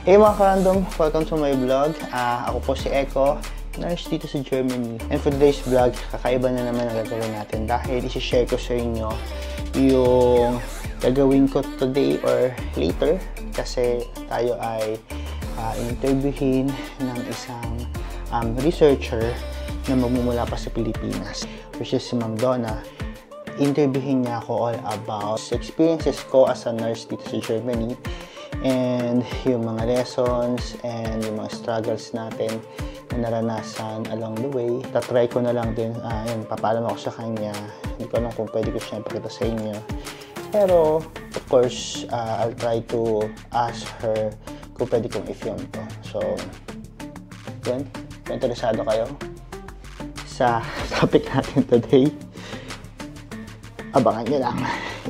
Hey mga ka-random, welcome to my vlog. Ako po si Echo, nurse dito sa Germany. And for today's vlog, kakaiba na naman ang gagawin natin dahil isi-share ko sa inyo yung gagawin ko today or later kasi tayo ay interviewin ng isang researcher na magmumula pa sa Pilipinas, which is si Ma'am Donna. Interviewin niya ako all about experiences ko as a nurse dito sa Germany and yung mga lessons and yung mga struggles natin na naranasan along the way. Tatry ko na lang din, papaalam ako sa kanya. Hindi ko alam kung pwede ko siya ipakita sa inyo. Pero, of course, I'll try to ask her kung pwede kong i-film to. So, yun. Kung interesado kayo sa topic natin today, abangan nyo lang.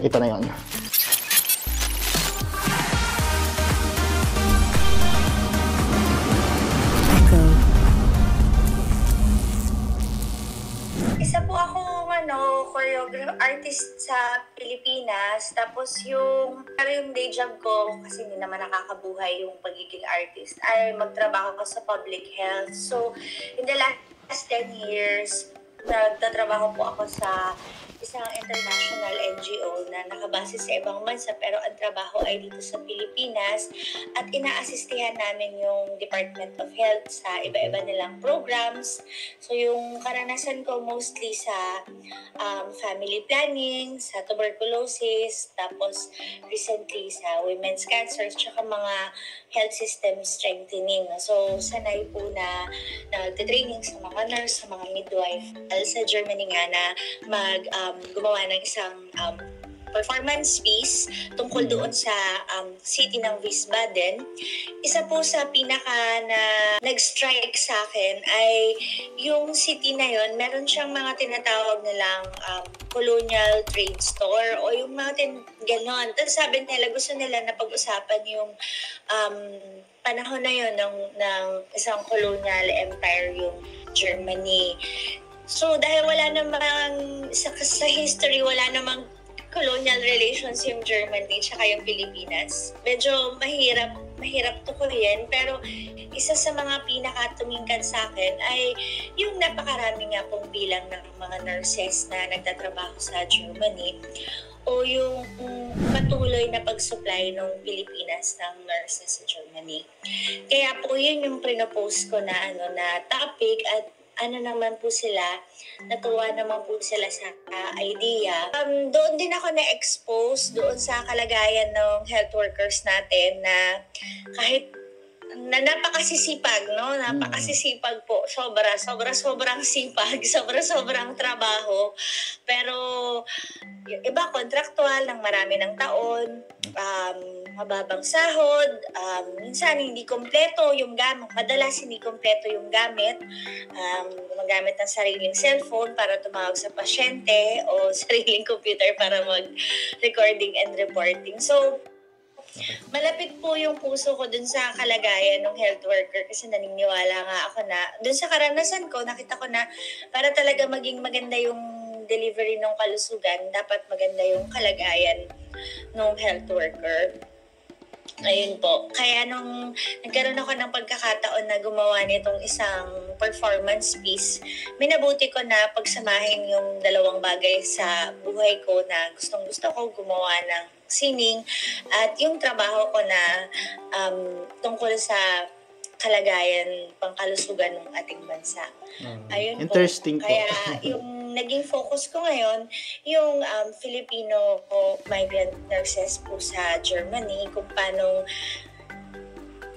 Ito na yun. Isa po akong choreographer artist sa Pilipinas. Tapos yung day job ko, kasi hindi naman nakakabuhay yung pagiging artist, ay magtrabaho ko sa public health. So, in the last 10 years, nagtatrabaho po ako sa isang international NGO na nakabase sa ibang bansa pero ang trabaho ay dito sa Pilipinas at inaasistihan namin yung Department of Health sa iba-iba nilang programs. So yung karanasan ko mostly sa family planning, sa tuberculosis, tapos recently sa women's cancer, tsaka mga health system strengthening. So sanay po na nagte-training sa mga nurse, sa mga midwife. Sa Germany nga na gumawa ng isang performance piece tungkol doon sa city ng Wiesbaden. Isa po sa pinaka na nag-strike sa akin ay yung city na yon, meron siyang mga tinatawag nilang colonial trade store o yung mga ganon. Tapos sabi nila, gusto nila na pag-usapan yung panahon na yon ng isang colonial empire, yung Germany. So, dahil wala namang, sa history, wala namang colonial relations yung Germany tsaka yung Pilipinas. Medyo mahirap tukuyin, pero isa sa mga pinakatumingkad sa akin ay yung napakarami nga pong bilang ng mga nurses na nagtatrabaho sa Germany o yung patuloy na pag-supply ng Pilipinas ng nurses sa Germany. Kaya po yun yung prinopose ko na topic at naman po sila, natuwa naman po sila sa idea. Doon din ako na-expose doon sa kalagayan ng health workers natin na kahit na napakasisipag, no? Napakasisipag po. Sobrang sipag, sobrang trabaho. Pero yung iba, contractual ng marami ng taon, mababang sahod, minsan hindi kompleto yung gamit, madalas hindi kompleto yung gamit, gumagamit ng sariling cellphone para tumawag sa pasyente o sariling computer para mag-recording and reporting. So, malapit po yung puso ko dun sa kalagayan ng health worker kasi naniniwala nga ako na dun sa karanasan ko, nakita ko na para talaga maging maganda yung delivery ng kalusugan, dapat maganda yung kalagayan ng health worker. Ayun po. Kaya nung nagkaroon ako ng pagkakataon na gumawa nitong isang performance piece, minabuti ko na pagsamahin yung dalawang bagay sa buhay ko na gustong-gusto ko gumawa ng singing at yung trabaho ko na tungkol sa kalagayan pangkalusugan ng ating bansa. Ayun interesting po. Kaya yung naging focus ko ngayon, yung Filipino migrant nurses po sa Germany, kung paano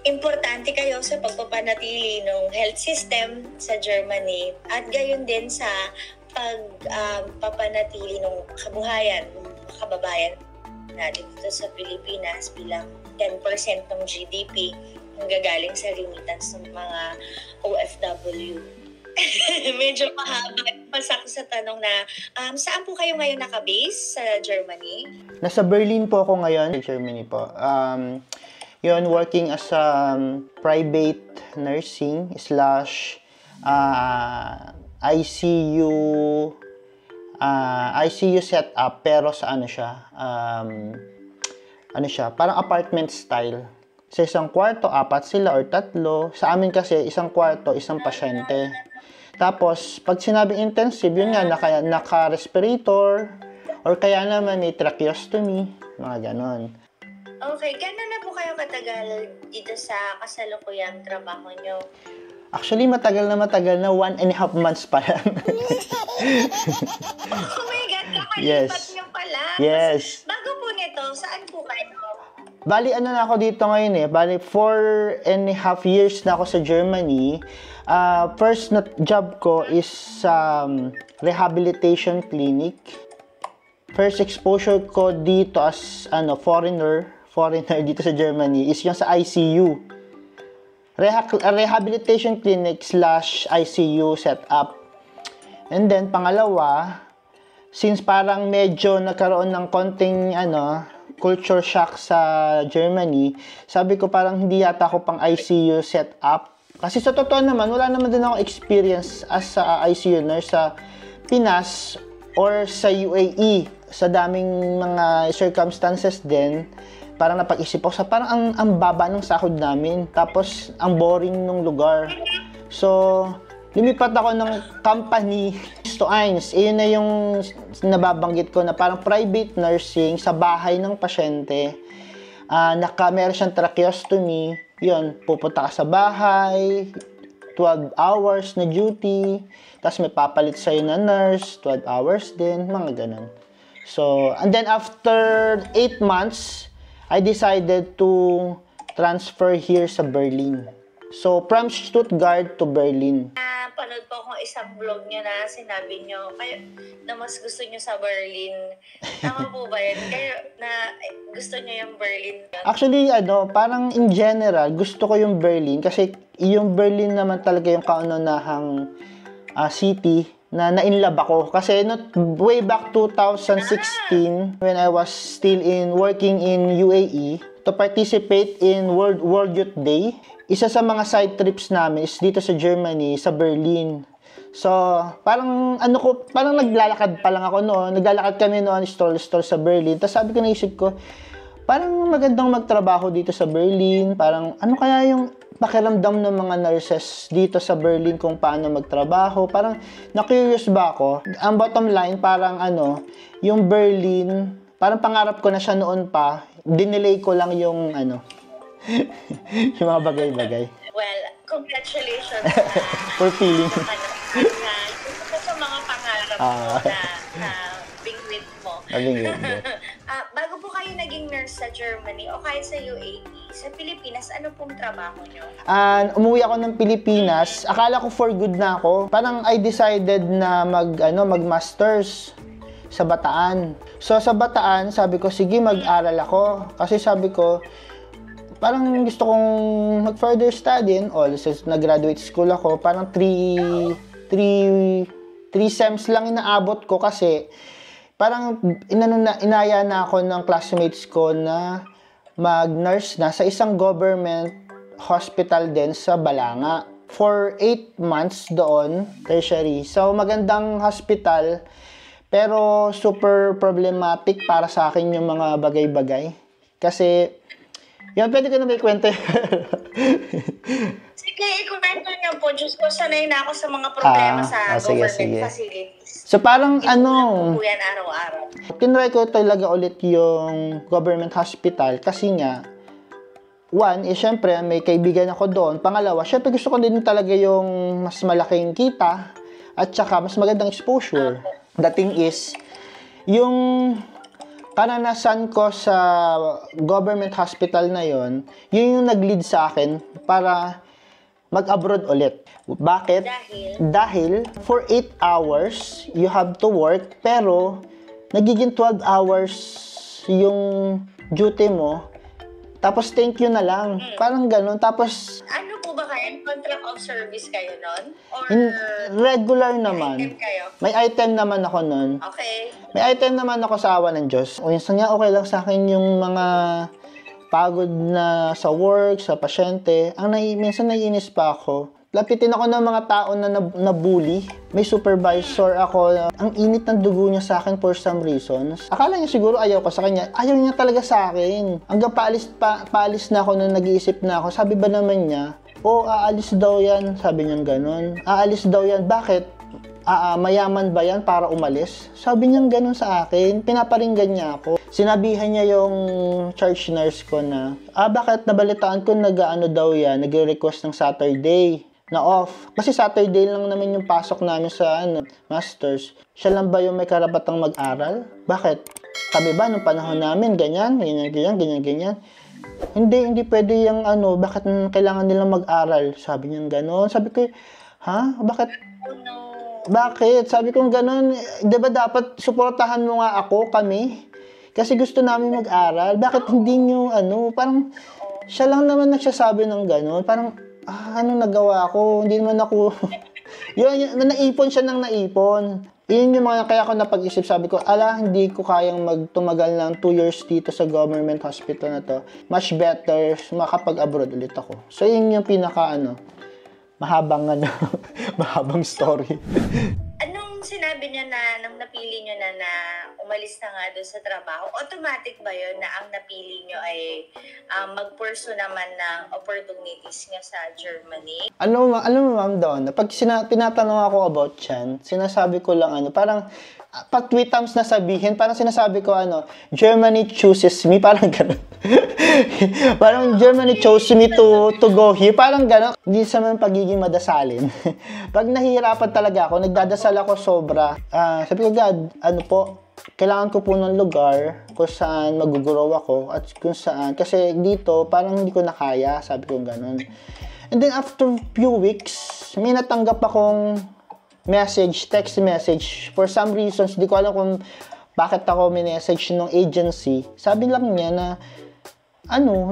importante kayo sa pagpapanatili ng health system sa Germany at gayon din sa pagpapanatili ng kabuhayan ng kababayan natin dito sa Pilipinas bilang 10% ng GDP ang gagaling sa remittance ng mga OFW. Medyo mahaba pasak sa tanong na saan po kayo ngayon nakabase sa Germany? Nasa Berlin po ako ngayon, sa Germany po. Yun, working as a private nursing / ICU setup pero sa ano siya, parang apartment style. Sa isang kwarto, 4 sila or 3. Sa amin kasi, isang kwarto, isang pasyente. Tapos, pag sinabing intensive, yun nga, naka-respirator, or kaya naman may tracheostomy, mga ganon. Okay, gano'n na po kayo katagal dito sa kasalukuyang trabaho nyo? Actually, matagal na 1.5 months pa lang. Oh my God, kakalipat Yes. nyo pala. Yes. Bago po nito, saan po kayo? Bali, ano na ako dito ngayon eh. Bali, 4.5 years na ako sa Germany. First na job ko is sa rehabilitation clinic. First exposure ko dito as foreigner dito sa Germany is yung sa ICU. Rehabilitation clinic / ICU setup. And then, pangalawa, since parang medyo nagkaroon ng konting culture shock sa Germany, sabi ko parang hindi yata ako pang ICU setup. Kasi sa totoo naman, wala naman din ako experience as a ICU nurse sa Pinas or sa UAE. Sa daming mga circumstances din, parang napag-isip ako sa parang ang baba ng sahod namin. Tapos, ang boring ng lugar. So, lumipat ako ng company to Eins. Iyon na yung nababanggit ko na parang private nursing sa bahay ng pasyente. Meron siyang tracheostomy. Yun, pupunta ka sa bahay, 12 hours na duty. Tapos may papalit sa'yo na nurse, 12 hours din, mga ganun. So, and then after 8 months, I decided to transfer here sa Berlin. So, from Stuttgart to Berlin. Panood po akong isang vlog nyo na sinabi nyo kayo na mas gusto nyo sa Berlin. Tama po ba yun? Kayo na gusto nyo yung Berlin? Actually, parang in general, gusto ko yung Berlin kasi yung Berlin naman talaga yung kaunahang city na na-inlove ako. Kasi way back 2016, when I was still working in UAE, to participate in World Youth Day, isa sa mga side trips namin is dito sa Germany, sa Berlin. So, parang parang naglalakad pa lang ako noon. Naglalakad kami noon, stall sa Berlin. Tapos sabi ko, naisip ko, parang magandang magtrabaho dito sa Berlin. Parang ano kaya yung pakiramdam ng mga nurses dito sa Berlin kung paano magtrabaho. Parang na-curious ba ako? Ang bottom line, parang yung Berlin, parang pangarap ko na siya noon pa. Dinelay ko lang yung yung mga bagay-bagay. Well, congratulations For feeling. Gusto ko sa mga pangarap mo na bingwit mo. Bago po kayo naging nurse sa Germany o kahit sa UAE, sa Pilipinas, ano pong trabaho nyo? Umuwi ako ng Pilipinas. Akala ko for good na ako. Parang I decided na mag-masters sa Bataan. So sa Bataan, sabi ko, sige, mag-aral ako. Kasi sabi ko, parang gusto kong mag-further study and all. Since nag-graduate school ako, parang 3 sems lang inaabot ko kasi parang inaya na ako ng classmates ko na mag-nurse na sa isang government hospital din sa Balanga. For 8 months doon, tertiary. So magandang hospital, pero super problematic para sa akin yung mga bagay-bagay. Kasi yan, pwede ko na may kwento. Sige, ikwento niyo po. Diyos ko, sanay na ako sa mga problema sa government facilities. So, parang po yan araw-araw. tinry ko talaga ulit yung government hospital kasi nga, one, syempre, may kaibigan ako doon. Pangalawa, syempre gusto ko din talaga yung mas malaking kita at saka mas magandang exposure. The thing is, yung karanasan ko sa government hospital na yon, yun yung nag-lead sa akin para mag-abroad ulit. Bakit? Dahil for 8 hours, you have to work, pero nagiging 12 hours yung duty mo, tapos thank you na lang. Parang ganun. Tapos, ano po ba kayo? Contract of service kayo nun? Or regular naman. item kayo? May item naman ako nun. Okay. May item naman ako sa awa ng Diyos. O minsan nga okay lang sa akin yung mga pagod na sa work, sa pasyente. Minsan naiinis pa ako. lapitin ako ng mga tao na nabully. May supervisor ako. Ang init ng dugo niya sa akin for some reasons. Akala niya siguro ayaw ko sa kanya. Ayaw niya talaga sa akin. Hanggang paalis na ako nung nag-iisip na ako. Sabi ba naman niya, aalis daw yan. Sabi niya gano'n. Aalis daw yan. Bakit? Mayaman ba yan para umalis? Sabi niya gano'n sa akin. Pinaparinggan niya ako. Sinabihan niya yung charge nurse ko na, bakit nabalitaan ko daw yan, nag-request ng Saturday na off. Kasi Saturday lang naman yung pasok namin sa masters. Siya lang ba yung may karapatang mag-aral? Bakit? Kami ba nung panahon namin, ganyan. Hindi pwede yung bakit kailangan nilang mag-aral? Sabi niya gano'n. Sabi ko, bakit? Bakit? Sabi ko gano'n, di ba dapat suportahan mo nga kami? Kasi gusto namin mag-aral. Bakit hindi nyo, parang, siya lang naman nagsasabi ng gano'n. Parang, nagawa ko? Hindi naman ako, yun, naipon siya ng naipon. Yun yung kaya ako napag-isip, sabi ko, hindi ko kayang magtumagal ng 2 years dito sa government hospital na to. Much better, makapag-abroad ulit ako. So, yun yung mahabang mahabang story. Anong sinabi niya na nang napili niyo na umalis na nga doon sa trabaho? Automatic ba yun na ang napili niyo ay mag-pursue naman ng opportunities niya sa Germany? Alam mo ma'am Donna, pag tinatanong ako about yan, sinasabi ko lang parang pag 3 times na sabihin, parang sinasabi ko Germany chooses me, parang gano'n. Parang Germany chose me to go here, parang gano'n. Hindi sa man pagiging madasalin. Pag nahihirapan talaga ako, nagdadasal ako sobra. Sabi ko, God, kailangan ko po ng lugar kung saan mag-grow ako at kung saan, kasi dito parang hindi ko na kaya, sabi ko gano'n. And then after few weeks, may natanggap akong text message. For some reasons, di ko alam kung bakit ako message ng agency. Sabi lang niya na,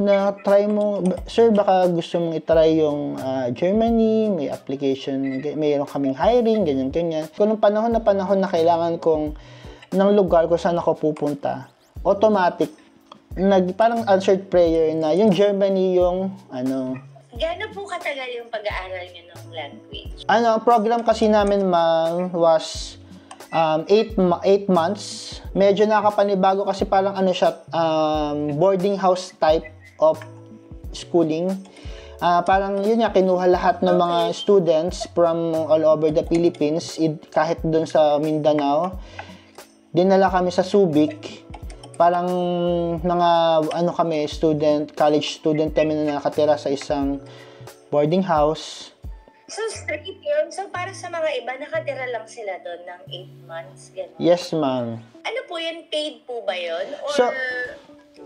na try mo, sir, baka gusto mong itry yung Germany, may application, mayroon kaming hiring, ganyan. Kung nung panahon na kailangan kong ng lugar kung saan ako pupunta, automatic, parang answered prayer na yung Germany yung, Gaano po katagal yung pag-aaral niyo ng language? Ang program kasi namin, ma'am, was 8 months. Medyo nakakapanibago kasi parang siya, boarding house type of schooling. Parang yun nga, kinuha lahat ng mga students from all over the Philippines, kahit doon sa Mindanao. Dinala kami sa Subic. Parang mga college student kami na nakatira sa isang boarding house. So, straight yun. So, para sa mga iba, nakatira lang sila doon ng 8 months, gano'n? Yes, ma'am. Ano po yun? Paid po ba yun? Or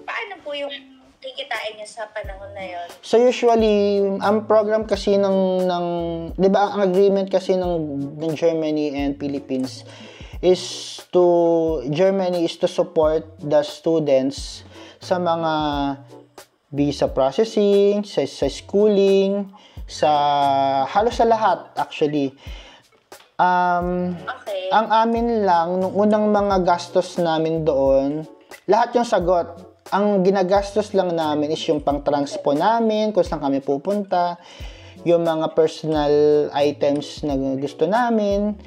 paano po yung kikitain niyo sa panahon na yun? So, usually, ang program kasi di ba, ang agreement kasi ng Germany and Philippines Germany is to support the students sa mga visa processing, sa schooling, halos sa lahat actually. Ang amin lang, nung unang mga gastos namin doon, lahat yung sagot. Ang ginagastos lang namin is yung pang-transpo namin, kung saan kami pupunta, yung mga personal items na gusto namin,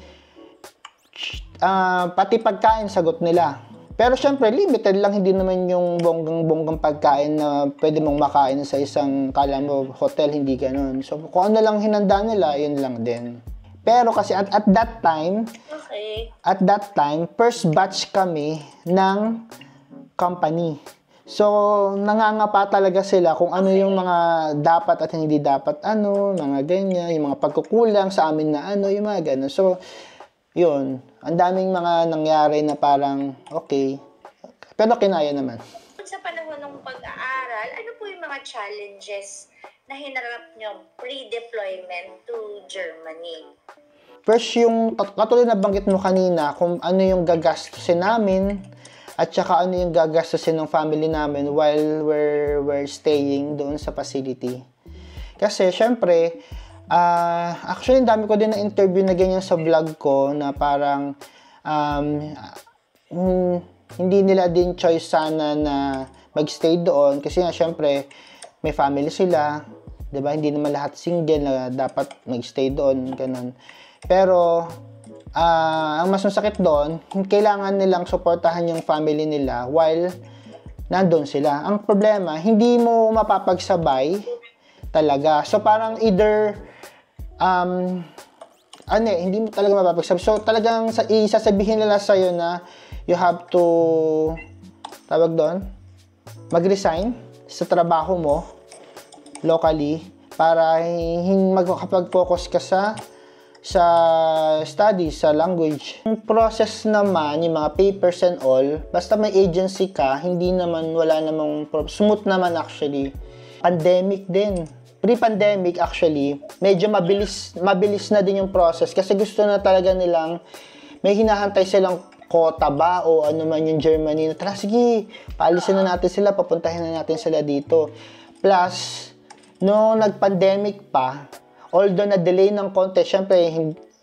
pati pagkain, sagot nila. Pero syempre, limited lang, hindi naman yung bonggang pagkain na pwede mong makain sa isang, kala mo, hotel, hindi ganun. So, kung ano lang hinanda nila, yun lang din. Pero kasi at that time, first batch kami ng company. So, nangangapa talaga sila kung ano yung mga dapat at hindi dapat, mga ganyan, yung mga pagkukulang sa amin na yung mga ganun. So, yun, ang daming mga nangyari na parang okay, pero kinaya naman. Sa panahon ng pag-aaral, ano po yung mga challenges na hinarap nyo pre-deployment to Germany? First, yung katulad na banggit mo kanina, kung ano yung gagastusin namin at saka ano yung gagastusin ng family namin while we're staying doon sa facility. Kasi syempre, actually, dami ko din na interview na ganyan sa vlog ko na parang hindi nila din choice sana na magstay doon kasi nga syempre may family sila, 'Di ba? Hindi naman lahat single na dapat mag-stay doon, ganun. Pero ang mas masakit doon, kailangan nilang suportahan yung family nila while nandun sila. Ang problema, hindi mo mapapagsabay talaga. So, parang either, hindi mo talaga mapapagsabay. So, talagang isasabihin nila sa'yo na you have to, tawag doon, mag-resign sa trabaho mo locally para makapag-focus ka sa studies, sa language. Yung process naman, yung mga papers and all, basta may agency ka, hindi naman, wala namang, smooth naman actually. Pandemic din. Pre-pandemic actually, medyo mabilis na din yung process kasi gusto na talaga nilang, may hinahantay silang quota ba o ano man yung Germany na, tara sige, paalisin na natin sila, papuntahin na natin sila dito. Plus, no nag-pandemic pa, although na-delay ng konti, syempre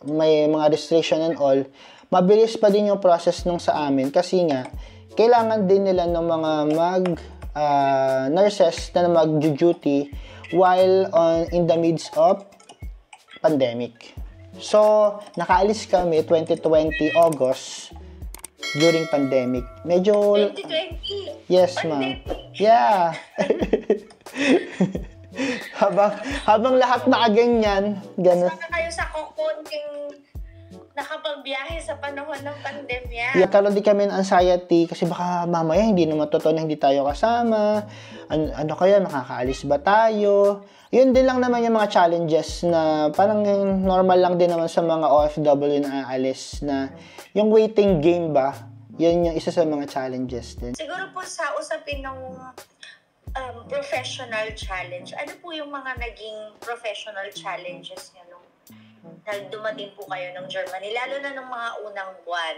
may mga restriction and all, mabilis pa din yung process nung sa amin kasi nga, kailangan din nila ng mga nurses na mag-duty while in the midst of pandemic. So, nakaalis kami 2020 August during pandemic. Medyo... 2020? Yes, ma'am. Yeah. habang lahat nakaganyan, gano'n. Saka kayo sa kukunting nakapagbiyahe sa panahon ng pandemya. Yeah, karoon din kami ng anxiety kasi baka mamaya hindi naman totoo na hindi tayo kasama. Ano kaya, makakaalis ba tayo? Yun din lang naman yung mga challenges na parang normal lang din naman sa mga OFW na aalis na yung waiting game ba, yun yung isa sa mga challenges din. Siguro po sa usapin ng professional challenge, ano po yung mga naging professional challenges niyo nung dumating po kayo ng Germany, lalo na nung mga unang buwan?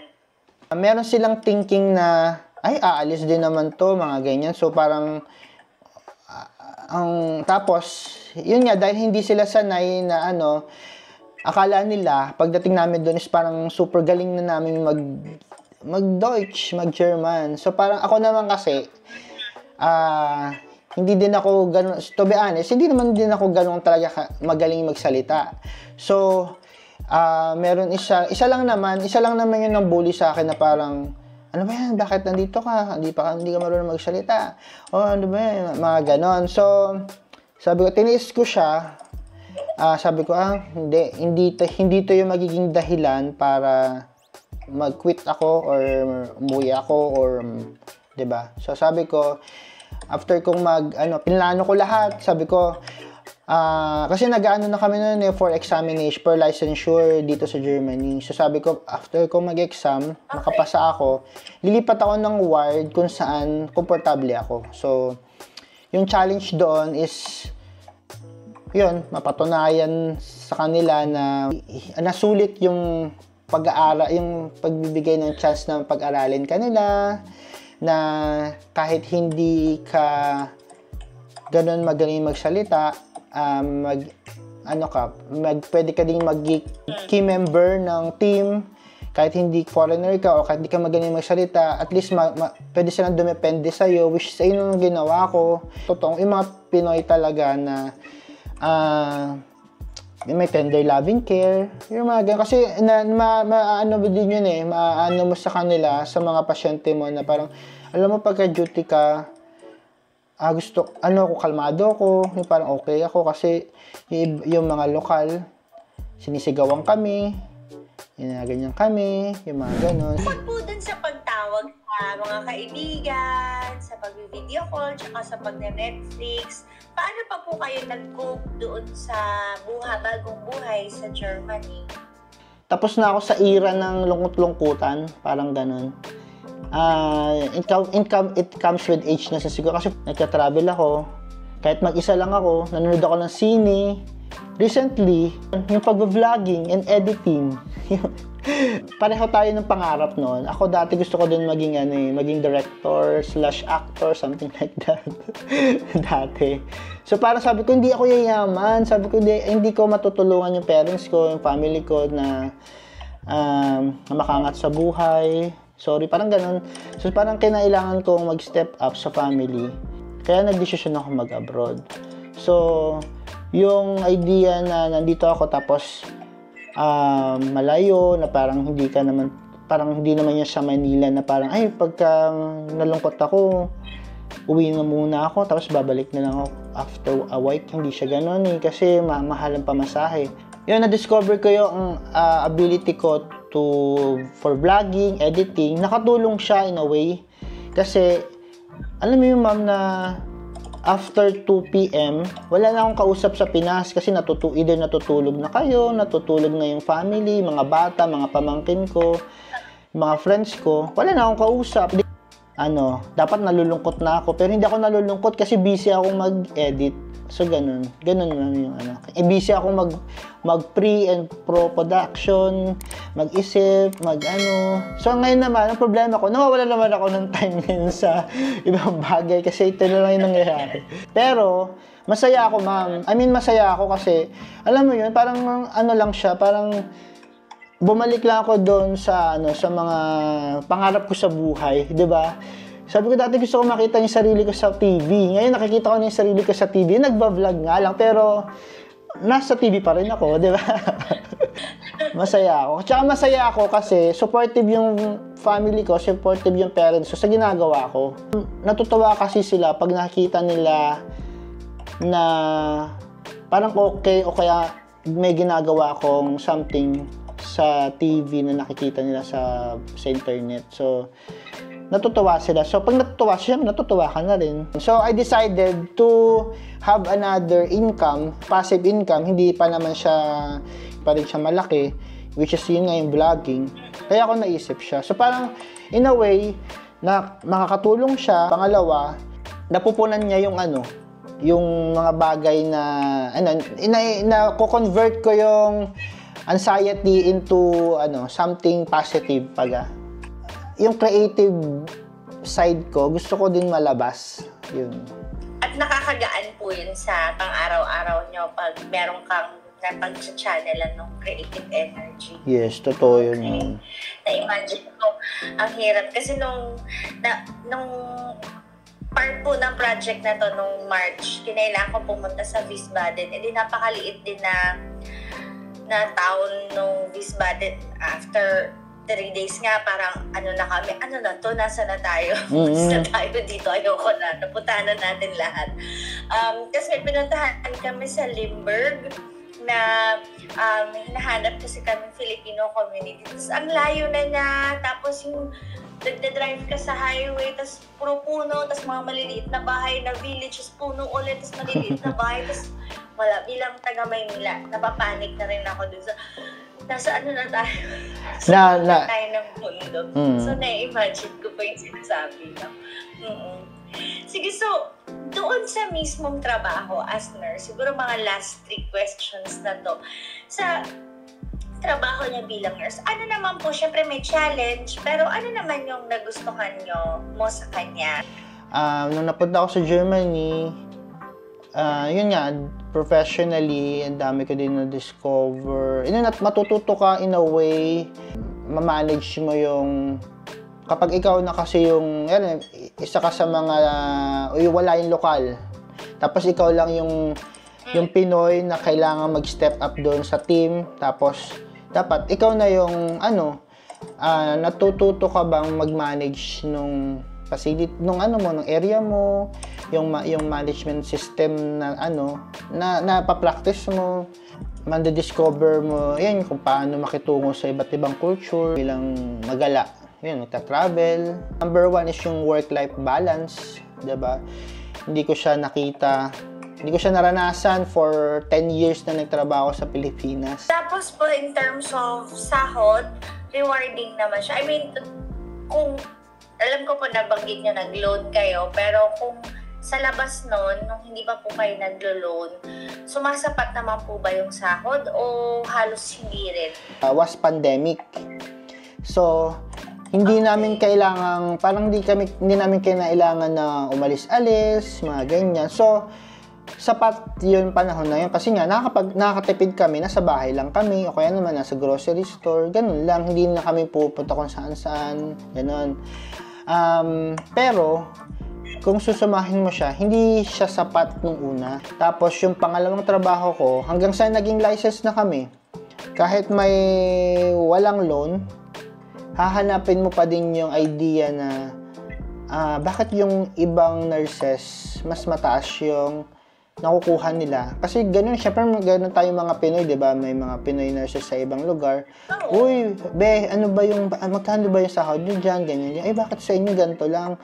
Meron silang thinking na, ay, aalis din naman to, mga ganyan. So, parang, tapos, yun nga, dahil hindi sila sanay na, akala nila, pagdating namin doon is parang super galing na namin mag-Deutsch, mag-German. So, parang ako naman kasi, hindi din ako ganun, to be honest, hindi naman din ako ganun talaga magaling magsalita. So, meron isa lang naman yun ng bully sa akin na parang, ano ba yan, bakit nandito ka? Hindi ka marunong magsalita. O, ano ba yan? Mga ganon. So, sabi ko, tiniis ko siya. Sabi ko, hindi to yung magiging dahilan para mag-quit ako or umuwi ako or, 'di ba? So, sabi ko, after kong pinlano ko lahat, sabi ko, kasi nag-ano na kami noon for examination, for licensure dito sa Germany. So, sabi ko, after kong mag-exam, makapasa ako, lilipat ako ng ward kung saan komportable ako. So, yung challenge doon is, yun, mapatunayan sa kanila na nasulit yung pag-aaral, yung pagbibigay ng chance na pag-aralin kanila, na kahit hindi ka ganun magaling magsalita, pwede ka ding mag-key member ng team, kahit hindi foreigner ka o kahit hindi ka magaling magsalita, at least pwede silang dumepende sa'yo, which sa inyo yung ginawa ko. Totoo, yung mga Pinoy talaga na may tender loving care, yung mga ganyan. Kasi maano din yun maano mo sa kanila, sa mga pasyente mo na parang, alam mo, pagka-duty ka, kalmado ko, yung parang okay ako kasi yung mga lokal, sinisigawan kami, ganyan kami, yung mga ganon. Bukod po dun sa pagtawag sa mga kaibigan, sa pag-video call, tsaka sa pag-Netflix, paano pa po kayo nag-cope doon sa bagong buhay sa Germany? Tapos na ako sa era ng lungkot-lungkutan, parang ganon. It comes with age na siguro kasi nagka-travel ako. Kahit mag-isa lang ako, nanonood ako ng sine. Recently, yung pag-vlogging and editing. Pareho tayo ng pangarap noon. Ako dati gusto ko din maging director/actor, something like that. Dati. So parang sabi ko, hindi ako yayaman. Sabi ko, hindi ko matutulungan yung parents ko, yung family ko na makangat sa buhay. Sorry, parang ganun. So, parang kinailangan kong mag-step up sa family. Kaya nag-desisyon ako mag-abroad. So, yung idea na nandito ako tapos malayo, na parang hindi naman yan sa Manila na parang, ay, pagka nalungkot ako, uwi na muna ako, tapos babalik na lang ako after a week. Hindi siya ganun kasi mahal ang pamasahe. Yun, na-discover ko yung ability ko for vlogging, editing. Nakatulong siya in a way. Kasi, alam mo yung ma'am na after 2 p.m., wala na akong kausap sa Pinas kasi either natutulog na kayo, natutulog na yung family, mga bata, mga pamangkin ko, mga friends ko, wala na akong kausap. Dapat nalulungkot na ako, pero hindi ako nalulungkot kasi busy akong mag-edit. So, ganun lang yung busy akong mag-pre and pro-production, mag-isip, So, ngayon naman, ang problema ko, nawawala naman ako ng time ngayon sa ibang bagay kasi ito na lang yung nangyayari. Pero, masaya ako, ma'am. Masaya ako kasi, alam mo yun, parang lang siya, parang bumalik lang ako doon sa mga pangarap ko sa buhay, 'di ba? Sabi ko dati gusto ko makita yung sarili ko sa TV. Ngayon nakikita ko na yung sarili ko sa TV. Nagba-vlog nga lang pero nasa TV pa rin ako, 'di ba? Masaya ako. Tsaka masaya ako kasi supportive yung family ko, supportive yung parents ko sa ginagawa ko. Natutuwa kasi sila pag nakita nila na parang okay o kaya may ginagawa akong something sa TV na nakikita nila sa internet. So, natutuwa sila. So, pag natutuwa siya, natutuwa ka na rin. So, I decided to have another income, passive income. Hindi pa rin siya malaki, which is yun nga yung vlogging. Kaya ako naisip siya. So, parang, in a way, na makakatulong siya. Pangalawa, napupunan niya yung yung mga bagay na ko-convert ko yung anxiety into something positive yung creative side ko gusto ko din malabas yun. At nakakagaan po yun sa pang-araw-araw nyo pag meron kang napag-channelan ng creative energy. Yes, totoo yun. Na-imagine ko, ang hirap kasi nung part po ng project na to nung March, kinailangan ko pumunta sa Wiesbaden. Napakaliit din na town nung Wiesbaden. After 3 days nga, parang nasa na tayo? Nasa tayo dito, ayoko na. Napuntahan na natin lahat. Kasi may pinuntahan kami sa Limburg na hinahanap kasi kami Filipino community. Tapos ang layo na niya, tapos yung nagda-drive ka sa highway, tapos puro puno, tapos mga maliliit na bahay na village, tapos puno ulit, tapos maliliit na bahay, tapos wala, bilang taga Maynila, napapanik na rin ako dun sa, nasa na tayo, tayo ng mundo. So, na-imagine ko pa yung sinasabi na. Sige, so, doon sa mismong trabaho as nurse, siguro mga last 3 questions na to. Sa trabaho niya bilang nurse, ano naman po, syempre may challenge, pero ano naman yung nagustuhan mo sa kanya? Nung napunta ako sa Germany, yun nga, professionally, ang dami ko din na-discover. Matututo ka in a way, ma-manage mo yung, kapag ikaw na kasi isa ka sa mga, wala yung lokal. Tapos ikaw lang yung Pinoy na kailangan mag-step up doon sa team. Tapos, dapat ikaw na yung, natututo ka bang mag-manage nung facility, nung area mo, yung management system na napapractice mo, discover mo, yan, kung paano makitungo sa iba't ibang culture, bilang magala, yun, magta-travel. Number 1 is yung work-life balance, diba? Hindi ko siya naranasan for 10 years na nagtrabaho sa Pilipinas. Tapos po, in terms of sahod, rewarding naman siya. I mean, kung alam ko po nabanggit nyo, nag-loan kayo, pero kung sa labas nun, nung hindi pa po kayo naglo-loan, sumasapat naman po ba yung sahod o halos hindi rin? Was pandemic. So, hindi namin kailangan, parang hindi namin kailangan na umalis-alis, mga ganyan. So, sapat yun panahon na yun. Kasi nga, nakakatipid kami, nasa bahay lang kami, o kaya naman nasa grocery store, ganun lang. Hindi na kami pupunta kung saan-saan, ganun. Pero, kung susumahin mo siya, hindi siya sapat nung una. Tapos yung pangalawang trabaho ko, hanggang sa naging license na kami, kahit may walang loan, hahanapin mo pa din yung idea na bakit yung ibang nurses mas mataas yung nakukuha nila. Kasi ganun, syempre ganun tayo mga Pinoy, di ba? May mga Pinoy nurses sa ibang lugar. Uy, be, ano ba yung, magkano ba yung sahod nyo dyan? Ganyan. Eh, bakit sa inyo ganito lang?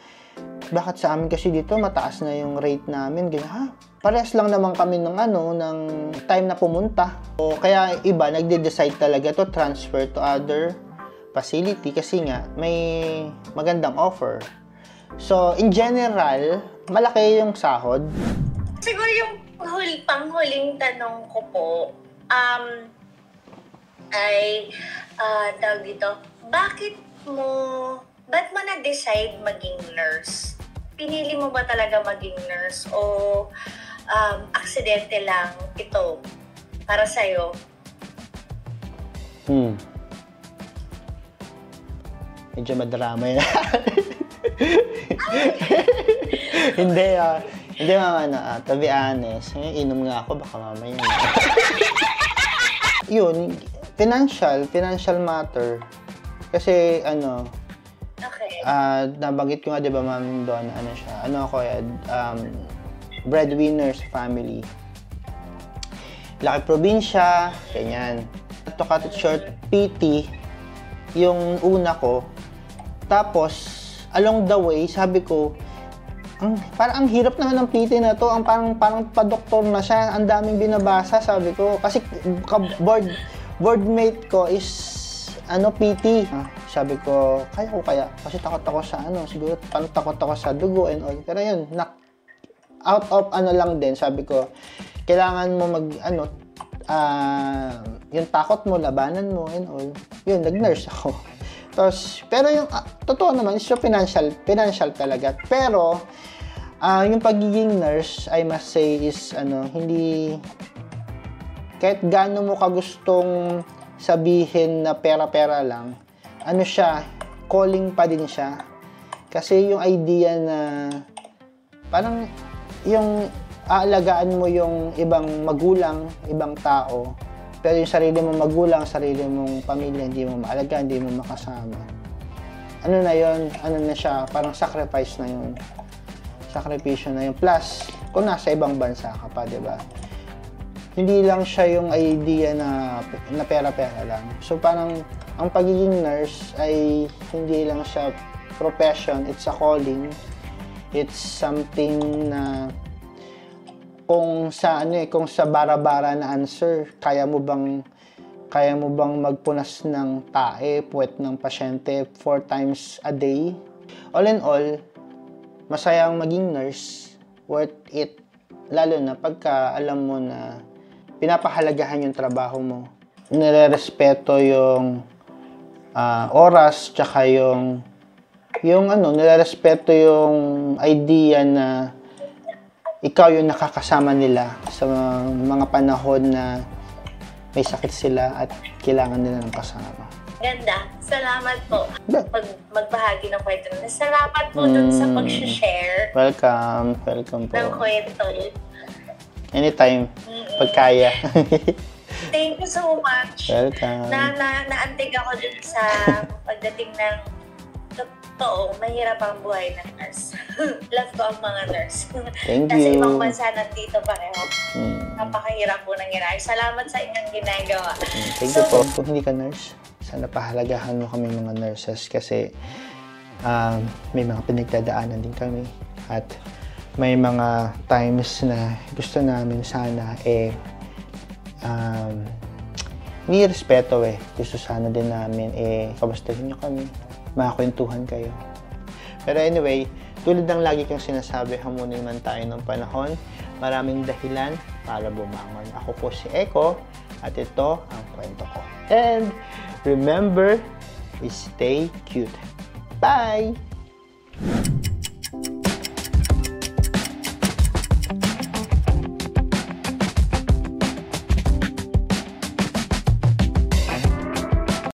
Bakit sa amin kasi dito mataas na yung rate namin? Ganyan, ha? Parehas lang naman kami ng ng time na pumunta. O, kaya iba, nagde-decide talaga to transfer to other facility kasi nga, may magandang offer. So, in general, malaki yung sahod. Siguro yung panghuling tanong ko po, tawag dito, ba't mo na-decide maging nurse? Pinili mo ba talaga maging nurse o aksidente lang ito para sa'yo? Medyo madrama yan. Hindi mama to be honest, inom nga ako, baka mamaya. Yun, financial matter. Kasi Okay. Nabanggit ko nga, di ba, ma'am, doon, breadwinner sa family. Laki probinsya, ganyan. To cut it short, PT, yung una ko. Tapos, along the way, sabi ko, parang ang hirap naman ng PT na to, parang pa-doktor na siya, ang daming binabasa, sabi ko. Kasi boardmate ko is PT. Sabi ko, kaya. Kasi takot ako sa siguro takot ako sa dugo and all. Pero yun, out of lang din, sabi ko, kailangan mo yung takot mo, labanan mo and all. Yun, nag-nurse ako. Pero yung totoo naman is yung financial talaga. Pero yung pagiging nurse, I must say is hindi, kahit gaano mo kagustong sabihin na pera-pera lang, siya, calling pa din siya. Kasi yung idea na parang yung aalagaan mo yung ibang magulang, ibang tao, pero yung sarili mong magulang, sarili mong pamilya, hindi mo maalagaan, hindi mo makasama. Na yun? Na siya? Parang sacrifice na yun. Sakripisyo na yun. Plus, kung nasa ibang bansa ka pa, di ba? Hindi lang siya yung idea na pera-pera lang. So, parang, ang pagiging nurse ay hindi lang siya profession, it's a calling. It's something na kung sa bara-bara na answer, kaya mo bang magpunas ng tae, puwet ng pasyente 4 times a day? All in all, masayang maging nurse, worth it. Lalo na pagka alam mo na pinapahalagahan yung trabaho mo. Nirerespeto yung oras, tsaka nirerespeto yung idea na ikaw yung nakakasama nila sa mga panahon na may sakit sila at kailangan nila ng kasama. Ganda. Salamat po. Magbahagi ng kwento. Salamat po dun sa pag-share. Welcome po. Ng kwento. Anytime, pag kaya. Thank you so much. Welcome. Naantig ako dun sa pagdating ng totoo, mahirap ang buhay ng nurse. Love ko ang mga nurse. Thank Kasi you. ibang bansa nandito pareho. Napakahirap po nangyari. Salamat sa inyong ginagawa. Thank you po. Kung hindi ka nurse, sana pahalagahan mo kami mga nurses kasi may mga pinagdadaanan din kami at may mga times na gusto namin sana nirespeto gusto sana din namin kamustahin nyo kami, makakwentuhan kayo. Pero anyway, tulad ng lagi kong sinasabi, hamunin man tayo ng panahon, maraming dahilan para bumangon. Ako po si Eko at ito ang kwento ko. And remember, stay cute. Bye!